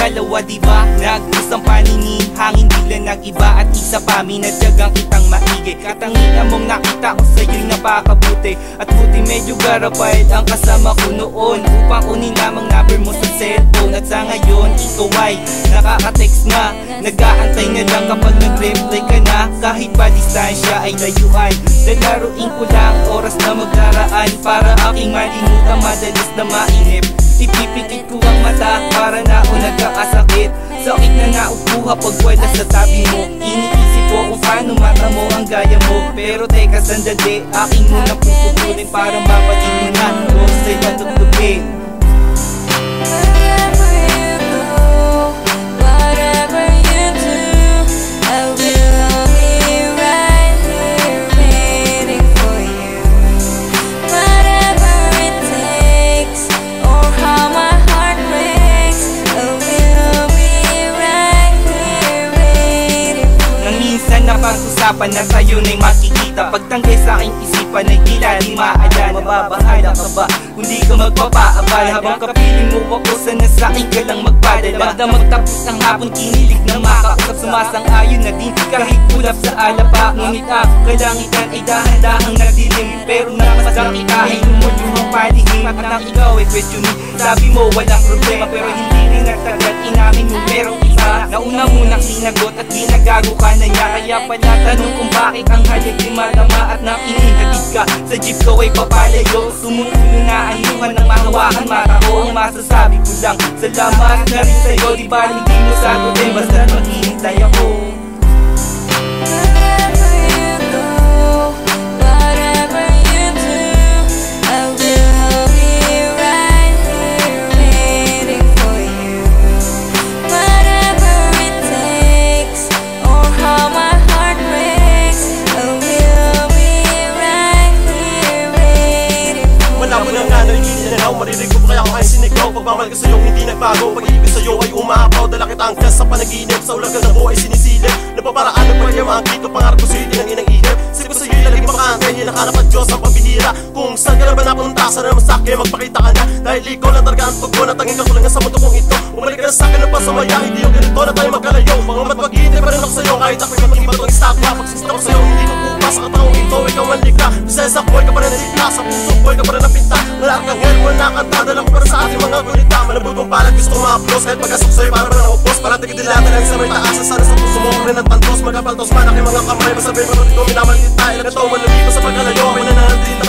dalawa diba? Nag-usang paningin, hangin bigla nag-iba. At isa pa, minadyagang kitang maigi. Katangian mong nakita ko sa'yo'y napakabuti. At buti medyo garapay ang kasama ko noon, upang kunin lamang number mo sa cellphone. At sa ngayon, ikaw ay nakaka-text na, nag-aantay na lang kapag nag-reply ka na. Kahit pa distansya ay layuan, lalaruin ko lang oras na magdaraan, para aking malimutan madalas na mainip. Ipipikit ko ang mata para na ako nagkakasakit. Sakit na naupuha pag wala sa tabi mo. Iniisip ko kung paano mata mo ang gaya mo. Pero teka sandali, aking munang puputulin para mapatin mo na kung sa'y matutupin. Napag-usapan na sa'yo na'y makikita. Pagtanggay sa aking isipan ay tila di maalala. Mababahala ka ba kung di ka magpapaabala? Habang kapiling mo ako, sana sa'kin ka lang magpadala. Magdamag tapos ang hapon, kinilig na makausap. Sumasang-ayon na din kahit ulap sa alapa. Ngunit ang kalangitan ay dahan-dahang nagdilim. Pero namasang kita ay lumulumang palihim. At nang ikaw ay questioning, sabi mo walang problema. Pero hindi rin nagtagal, inamin mo merong isa. Nauna munang sinagot at ginagago ka na niya. Kaya pala tanong kung bakit ang halik di matama. At nang inihatid ka sa jeep ko ay papalayo. Sumutulo na anyuhan ng mahawakan mata ko. Ang masasabi ko lang, salamat na rin sa'yo. Di ba hindi mo sagutin, basta maghihintay ako. Marinig ko kaya ako ay sinigaw. Pagmamahal ko sa'yo hindi nagbago. Pag-ibig sa'yo ay umaapaw. Dala kita ang sa panaginip. Sa ulagan ng buhay sinisilip. Napaparaan ng pagyamaan dito. Pangarap ko sa'yo din ang inang ihip. Sip ko sa'yo'y laging bakante. Hinahanap at Diyos ang pambihira. Kung saan ka na ba napunta, sana naman sa'kin magpakita ka na. Dahil ikaw lang talaga ang tugon. Natangin ka ko lang sa mundo kong ito. Umalik ka na sa'kin ng pasumaya. Hindi yung ganito na tayo magkalayo. Pangamat maghihintay pa rin ako sa'yo. Kahit ako'y maging batong estatwa. Pagsista ko sa'yo hindi ko pupa. Sa katawang ito ikaw ang likha. Bisaya sa buhay ka pa rin nalikha. Sa puso buhay ka pa rin napinta. Wala kang hell, wala kang dadala ko para sa ating mga gunita. Malabutong palag gusto ko ma-upload. Kahit pagkasok sa'yo para ba na-upos. Parating dilata lang sa may taasa. Sana sa puso mo rin at pantos. Magkapaltos man aking mga kamay. Masabihin mo rin ko minamaliit tayo. Nagkatawa man nabibas sa pagkalayo. May nananandita